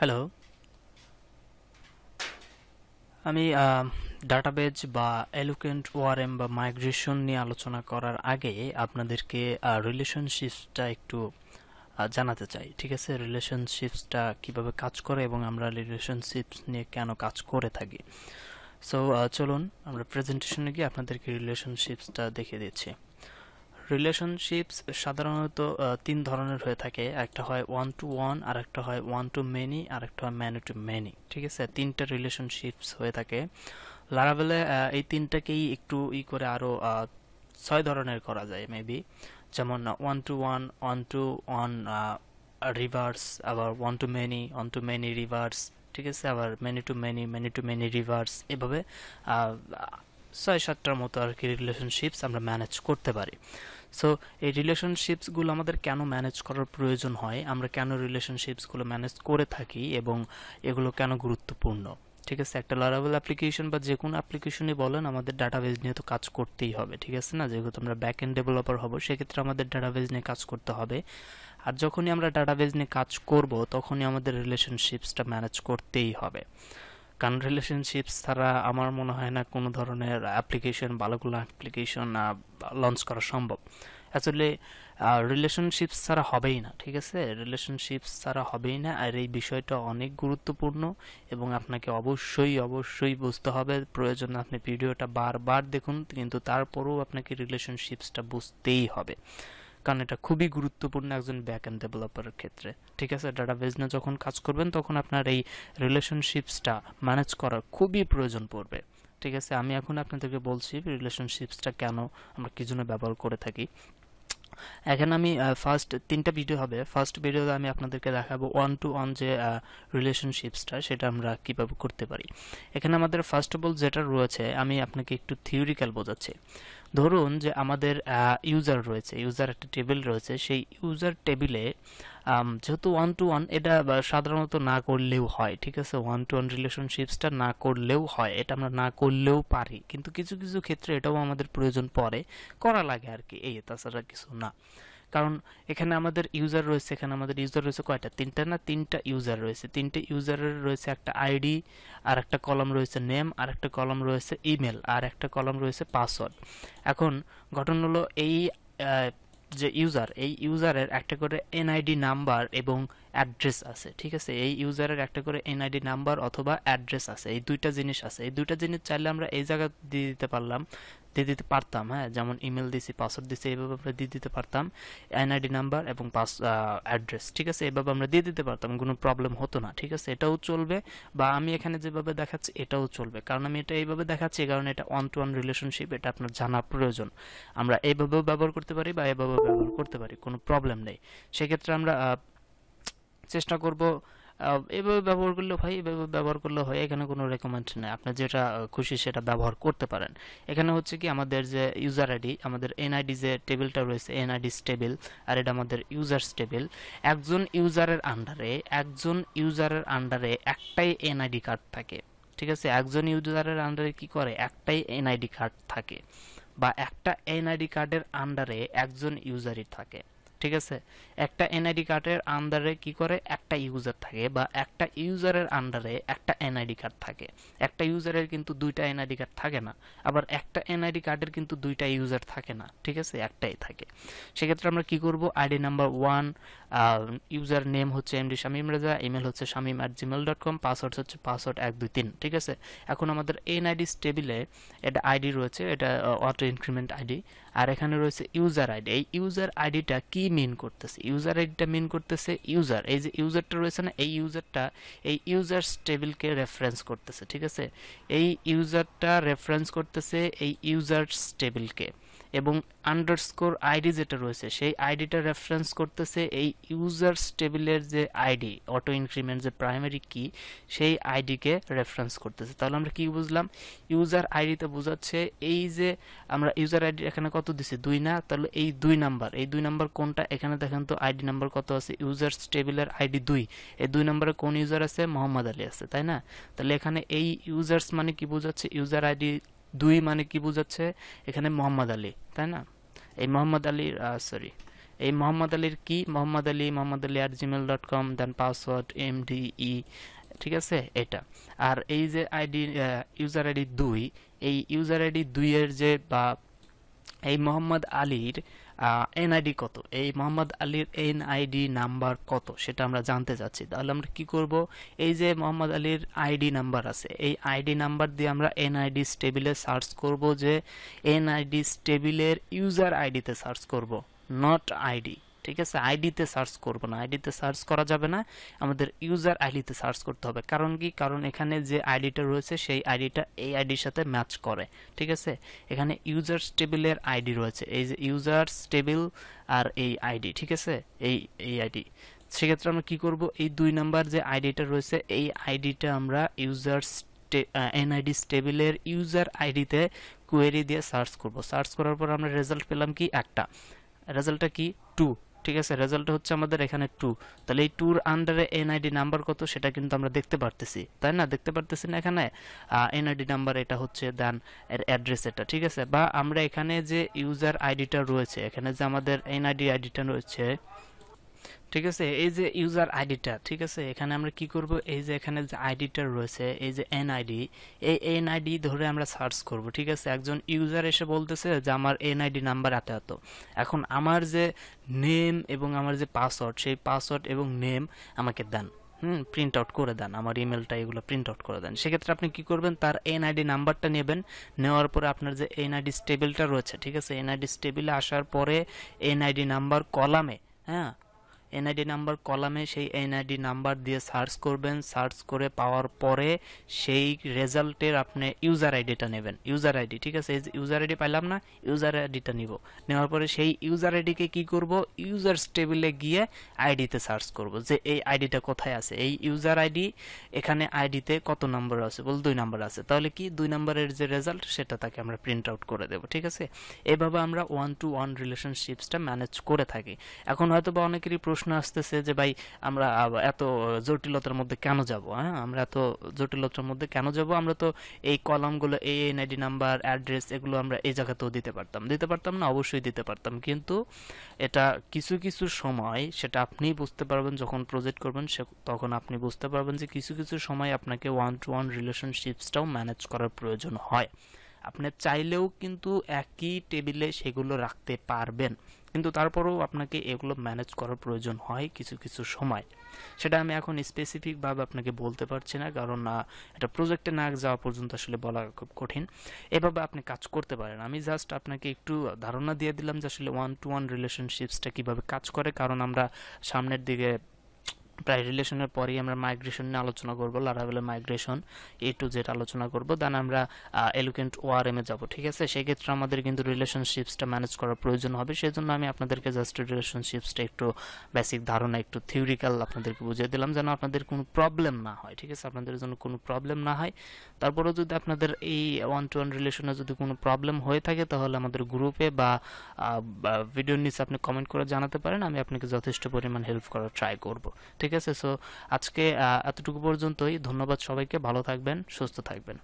Hello, আমি database বা এলোকেন্ট ORM বা মাইগ্রেশন নিয়ে আলোচনা করার আগে আপনাদেরকে রিলেশনশিপসটা একটু জানাতে চাই। ঠিক আছে, রিলেশনশিপসটা কিভাবে কাজ করে এবং আমরা রিলেশনশিপস নিয়ে কেন কাজ করে থাকি। সো চলুন আমরা প্রেজেন্টেশনে গিয়ে আপনাদেরকে রিলেশনশিপসটা দেখিয়ে দিচ্ছি। রিলেশনশিপস সাধারণত তিন ধরনের হয়ে থাকে। একটা হয় ওয়ান টু ওয়ান, আর একটা হয় ওয়ান টু মেনি, আর একটা হয় ম্যানি টু মেনি। ঠিক আছে, তিনটা রিলেশনশিপস হয়ে থাকে। লারাভেলে এই তিনটাকেই একটু করে আরো 6 ধরনের করা যায় মেবি। যেমন one to one, one to one reverse, আবার ওয়ান টু মেনি রিভার্স। ঠিক আছে, আবার many to many, many to many reverse, এভাবে 6-7টার মতো আর কি রিলেশনশিপস আমরা ম্যানেজ করতে পারি। সো এই রিলেশনশিপসগুলো আমাদের কেন ম্যানেজ করার প্রয়োজন হয়, আমরা কেন রিলেশনশিপসগুলো ম্যানেজ করে থাকি এবং এগুলো কেন গুরুত্বপূর্ণ। ঠিক আছে, একটা লারাভেল অ্যাপ্লিকেশন বা যে কোনো অ্যাপ্লিকেশনই বলেন, আমাদের ডাটাবেজ নিয়ে তো কাজ করতেই হবে। ঠিক আছে না, যেহেতু আমরা ব্যাক এন্ড ডেভেলপার হব, সেক্ষেত্রে আমাদের ডাটাবেজ নিয়ে কাজ করতে হবে। আর যখনই আমরা ডাটাবেজ নিয়ে কাজ করব, তখনই আমাদের রিলেশনশিপসটা ম্যানেজ করতেই হবে। কারণ রিলেশনশিপস ছাড়া আমার মনে হয় না কোনো ধরনের অ্যাপ্লিকেশন, ভালোগুলো অ্যাপ্লিকেশন লঞ্চ করা সম্ভব। অ্যাকচুয়ালি রিলেশনশিপস ছাড়া হবেই না। ঠিক আছে, রিলেশনশিপস ছাড়া হবেই না। আর এই বিষয়টা অনেক গুরুত্বপূর্ণ এবং আপনাকে অবশ্যই অবশ্যই বুঝতে হবে। প্রয়োজনে আপনি ভিডিওটা বারবার দেখুন, কিন্তু তারপরেও আপনাকে রিলেশনশিপসটা বুঝতেই হবে, কারণ এটা খুবই গুরুত্বপূর্ণ একজন ব্যাক এন্ড ডেভেলপারের ক্ষেত্রে। ঠিক আছে, ডাটাবেজ নিয়ে যখন কাজ করবেন, তখন আপনার এই রিলেশনশিপসটা ম্যানেজ করার খুবই প্রয়োজন পড়বে। ঠিক আছে, আমি এখন আপনাদেরকে বলছি রিলেশনশিপসটা কেন আমরা কি জন্য ব্যবহার করে থাকি। এখানে আমি ফার্স্ট 3টা ভিডিও হবে। ফার্স্ট ভিডিওতে আমি আপনাদেরকে দেখাবো ওয়ান টু ওয়ান যে রিলেশনশিপসটা, সেটা আমরা কিভাবে করতে পারি। এখানে আমাদের ফার্স্ট অফ অল যেটা রয়েছে, আমি আপনাকে একটু থিওরিক্যাল বোঝাচ্ছি। ধরুন যে আমাদের ইউজার রয়েছে, ইউজার একটা টেবিল রয়েছে। সেই ইউজার টেবিলে যেহেতু ওয়ান টু ওয়ান, এটা সাধারণত না করলেও হয়। ঠিক আছে, ওয়ান টু ওয়ান রিলেশনশিপসটা না করলেও হয়, এটা আমরা না করলেও পারি, কিন্তু কিছু কিছু ক্ষেত্রে এটাও আমাদের প্রয়োজন পড়ে, করা লাগে আর কি, এই তাছাড়া কিছু না। কারণ এখানে আমাদের ইউজার রয়েছে, এখানে আমাদের ইউজার রয়েছে কয়টা, তিনটা না, তিনটা ইউজার রয়েছে। তিনটে ইউজারের রয়েছে একটা আইডি, আর একটা কলাম রয়েছে নেম, আর একটা কলাম রয়েছে ইমেল, আর একটা কলাম রয়েছে পাসওয়ার্ড। এখন ঘটনা হলো এই যে ইউজার, এই ইউজারের একটা করে এনআইডি নাম্বার এবং অ্যাড্রেস আছে। ঠিক আছে, এই ইউজারের একটা করে এনআইডি নাম্বার অথবা অ্যাড্রেস আছে, এই দুইটা জিনিস আছে। এই দুইটা জিনিস চাইলে আমরা এই জায়গায় দিয়ে দিতে পারতাম। হ্যাঁ, যেমন ইমেল দিছি, পাসওয়ার্ড দিছি, এইভাবে আমরা দিয়ে দিতে পারতাম, এনআইডি নাম্বার এবং অ্যাড্রেস। ঠিক আছে, এইভাবে আমরা দিয়ে দিতে পারতাম, কোনো প্রবলেম হতো না। ঠিক আছে, এটাও চলবে, বা আমি এখানে যেভাবে দেখাচ্ছি এটাও চলবে। কারণ আমি এটা এইভাবে দেখাচ্ছি কারণ এটা ওয়ান টু ওয়ান রিলেশনশিপ, এটা আপনার জানা প্রয়োজন। আমরা এইভাবেও ব্যবহার করতে পারি বা এভাবেও ব্যবহার করতে পারি, কোনো প্রবলেম নেই। সেক্ষেত্রে আমরা চেষ্টা করব এভাবে ব্যবহার করলে হয়, এভাবে ব্যবহার করলে হয়, এখানে কোনো রেকমেন্ড নেই। আপনি যেটা খুশি সেটা ব্যবহার করতে পারেন। এখানে হচ্ছে কি, আমাদের যে ইউজার আইডি, আমাদের এনআইডি যে টেবিলটা রয়েছে, এনআইডিস টেবিল, আর এটা আমাদের ইউজার্স টেবিল। একজন ইউজারের আন্ডারে একটাই এনআইডি কার্ড থাকে। ঠিক আছে, একজন ইউজারের আন্ডারে কি করে, একটাই এনআইডি কার্ড থাকে, বা একটা এনআইডি কার্ডের আন্ডারে একজন ইউজারই থাকে। ঠিক আছে, একটা এনআইডি কার্ডের আন্ডারে কি করে, একটা ইউজার থাকে, বা একটা ইউজারের আন্ডারে একটা এনআইডি কার্ড থাকে। একটা ইউজারের কিন্তু দুইটা এনআইডি কার্ড থাকে না, আবার একটা এনআইডি কার্ডের কিন্তু দুইটা ইউজার থাকে না। ঠিক আছে, একটাই থাকে। সেক্ষেত্রে আমরা কি করব, আইডি নাম্বার 1, ইউজার নেম হচ্ছে এমডি শামীম রেজা, ইমেল হচ্ছে shamim@gmail.com, পাসওয়ার্ড হচ্ছে পাসওয়ার্ড 123। ঠিক আছে, এখন আমাদের এনআইডিস টেবিলে এটা আইডি রয়েছে, এটা অটো ইনক্রিমেন্ট আইডি, আর এখানে রয়েছে ইউজার আইডি। এই ইউজার আইডিটা কি মিন করতেছে, ইউজার আইডিটা মিন করতেছে ইউজার, এই যে ইউজারটা রয়েছে না, এই ইউজারটা এই ইউজার্স টেবিলকে রেফারেন্স করতেছে। ঠিক আছে, এই ইউজারটা রেফারেন্স করতেছে এই ইউজার্স টেবিলকে, এবং আন্ডারস্কোর আইডি যেটা রয়েছে, সেই আইডিটা রেফারেন্স করতেছে এই ইউজার্স টেবিলের যে আইডি, অটো ইনক্রিমেন্ট যে প্রাইমারি কি, সেই আইডিকে রেফারেন্স করতেছে। তাহলে আমরা কি বুঝলাম, ইউজার আইডিতে বোঝাচ্ছে এই যে আমরা ইউজার আইডি এখানে কত দিছি, 2 না, তাহলে এই 2 নাম্বার, এই 2 নাম্বার কোনটা, এখানে দেখেন তো আইডি নাম্বার কত আছে, ইউজার্স টেবিলের আইডি 2, এই 2 নাম্বারে কোন ইউজার আছে, মোহাম্মদ আলী আছে, তাই না? তাহলে এখানে এই ইউজার্স মানে কি বোঝাচ্ছে, ইউজার আইডি 2 মানে কি বোঝাচ্ছে, এখানে মোহাম্মদ আলী, তাই না? এই মোহাম্মদ আলীর সরি, এই মোহাম্মদ আলীর কি, mohammadali@gmail.com, দেন পাসওয়ার্ড MDE, ঠিক আছে এটা। আর এই যে আইডি, ইউজার আইডি 2, এই ইউজার আইডি 2 এর যে বা এই মোহাম্মদ আলীর এনআইডি কত, এই মোহাম্মদ আলীর এনআইডি নাম্বার কত সেটা আমরা জানতে চাচ্ছি। তাহলে আমরা কি করব, এই যে মোহাম্মদ আলীর আইডি নাম্বার আছে, এই আইডি নাম্বার দিয়ে আমরা এনআইডি টেবিলে সার্চ করব, যে এনআইডি টেবিলের ইউজার আইডিতে সার্চ করব, নট আইডি, ঠিক আছে। আইডিতে সার্চ করব না, আইডিতে সার্চ করা যাবে না, আমাদের ইউজার আইডিতে সার্চ করতে হবে। কারণ কি, কারণ এখানে যে আইডিটা রয়েছে সেই আইডিটা এই আইডির সাথে ম্যাচ করে, ঠিক আছে। এখানে ইউজার্স টেবিলের আইডি রয়েছে, এই যে ইউজার্স টেবিল আর এই আইডি, ঠিক আছে, এই আইডি। সেক্ষেত্রে আমরা কি করব, এই 2 নাম্বার যে আইডিটা রয়েছে এই আইডিটা আমরা ইউজার্স এনআইডি টেবিলের ইউজার আইডিতে কোয়েরি দিয়ে সার্চ করব। সার্চ করার পর আমরা রেজাল্ট পেলাম কি, একটা, রেজাল্টটা কি 2, ঠিক আছে। রেজাল্ট হচ্ছে আমাদের এখানে 2। তাহলে এই 2 এর আন্ডারে এনআইডি নাম্বার কত সেটা কিন্তু আমরা দেখতে পারতেছি, তাই না? দেখতে পারতেছি না এখানে এনআইডি নাম্বার, এটা হচ্ছে দেন এর অ্যাড্রেস এটা, ঠিক আছে। বা আমরা এখানে যে ইউজার আইডিটা রয়েছে, এখানে যে আমাদের এনআইডি আইডিটা রয়েছে, ঠিক আছে, এই যে ইউজার আইডিটা, ঠিক আছে, এখানে আমরা কি করব, এই যে এখানে যে আইডিটা রয়েছে, এই যে এনআইডি, এই এনআইডি ধরে আমরা সার্চ করব, ঠিক আছে। একজন ইউজার এসে বলতেছে যে আমার এনআইডি নাম্বার এত এত, এখন আমার যে নেম এবং আমার যে পাসওয়ার্ড, সেই পাসওয়ার্ড এবং নেম আমাকে দেন, প্রিন্ট আউট করে দেন, আমার ইমেলটা এগুলো প্রিন্ট আউট করে দেন। সেক্ষেত্রে আপনি কি করবেন, তার এনআইডি নাম্বারটা নেবেন, নেওয়ার পরে আপনার যে এনআইডি টেবিলটা রয়েছে, ঠিক আছে, এনআইডি টেবিলে আসার পরে এনআইডি নাম্বার কলামে, হ্যাঁ, এনআইডি নাম্বার কলামে সেই এনআইডি নাম্বার দিয়ে সার্চ করবেন। সার্চ করে পাওয়ার পরে সেই রেজাল্টের আপনি ইউজার আইডিটা নেবেন, ইউজার আইডি, ঠিক আছে। এই যে ইউজার আইডি পাইলাম না, ইউজার আইডিটা নিব, নেওয়ার পরে সেই ইউজার আইডিকে কি করব, ইউজার্স টেবিলে গিয়ে আইডিতে সার্চ করব যে এই আইডিটা কোথায় আছে। এই ইউজার আইডি এখানে আইডিতে কত নম্বর আছে, বল 2 নম্বর আছে, তাহলে কি 2 নম্বরের যে রেজাল্ট সেটা তাকে আমরা প্রিন্ট আউট করে দেব, ঠিক আছে। এভাবে আমরা 1-to-1 রিলেশনশিপসটা ম্যানেজ করে থাকি। এখন হয়তো বা অনেকেরই প্রশ্ন আসতেছে যে ভাই আমরা এত জটিলতার মধ্যে কেন যাব, হ্যাঁ, আমরা এত জটিলতার মধ্যে কেন যাব, আমরা তো এই কলামগুলো, এই এনআইডি নাম্বার, অ্যাড্রেস, এগুলো আমরা এই জায়গাতেও দিতে পারতাম না, অবশ্যই দিতে পারতাম, কিন্তু এটা কিছু কিছু সময় সেটা আপনিই বুঝতে পারবেন যখন প্রজেক্ট করবেন, তখন আপনি বুঝতে পারবেন যে কিছু কিছু সময় আপনাকে 1-to-1 রিলেশনশিপসটাও ম্যানেজ করার প্রয়োজন হয়। আপনি চাইলেও কিন্তু একই টেবিলে সেগুলো রাখতে পারবেন, কিন্তু তারপরেও আপনাকে এগুলো ম্যানেজ করার প্রয়োজন হয় কিছু কিছু সময়। সেটা আমি এখন স্পেসিফিকভাবে আপনাকে বলতে পারছি না, কারণ এটা প্রজেক্টে না যাওয়া পর্যন্ত আসলে বলা খুব কঠিন। এভাবে আপনি কাজ করতে পারেন। আমি জাস্ট আপনাকে একটু ধারণা দিয়ে দিলাম যে আসলে 1-to-1 রিলেশনশিপসটা কিভাবে কাজ করে, কারণ আমরা সামনের দিকে প্রায় রিলেশনের পরেই আমরা মাইগ্রেশন নিয়ে আলোচনা করব, লারাভেলের মাইগ্রেশন A to Z আলোচনা করব, দেন আমরা এলোকেন্ট ORM এ যাব, ঠিক আছে। সেক্ষেত্রে আমাদের কিন্তু রিলেশনশিপসটা ম্যানেজ করার প্রয়োজন হবে, সেজন্য আমি আপনাদেরকে জাস্ট রিলেশনশিপসটা একটু বেসিক ধারণা, একটু থিওরিক্যাল আপনাদেরকে বুঝিয়ে দিলাম, যেন আপনাদের কোনো প্রবলেম না হয়, ঠিক আছে, আপনাদের জন্য কোনো প্রবলেম না হয়। তারপরেও যদি আপনাদের এই 1-to-1 রিলেশনে যদি কোনো প্রবলেম হয়ে থাকে, তাহলে আমাদের গ্রুপে বা ভিডিওর নিচে আপনি কমেন্ট করে জানাতে পারেন, আমি আপনাকে যথেষ্ট পরিমাণ হেল্প করার ট্রাই করব, ঠিক আছে। সো আজকে এতটুকু পর্যন্তই। ধন্যবাদ সবাইকে, ভালো থাকবেন, সুস্থ থাকবেন।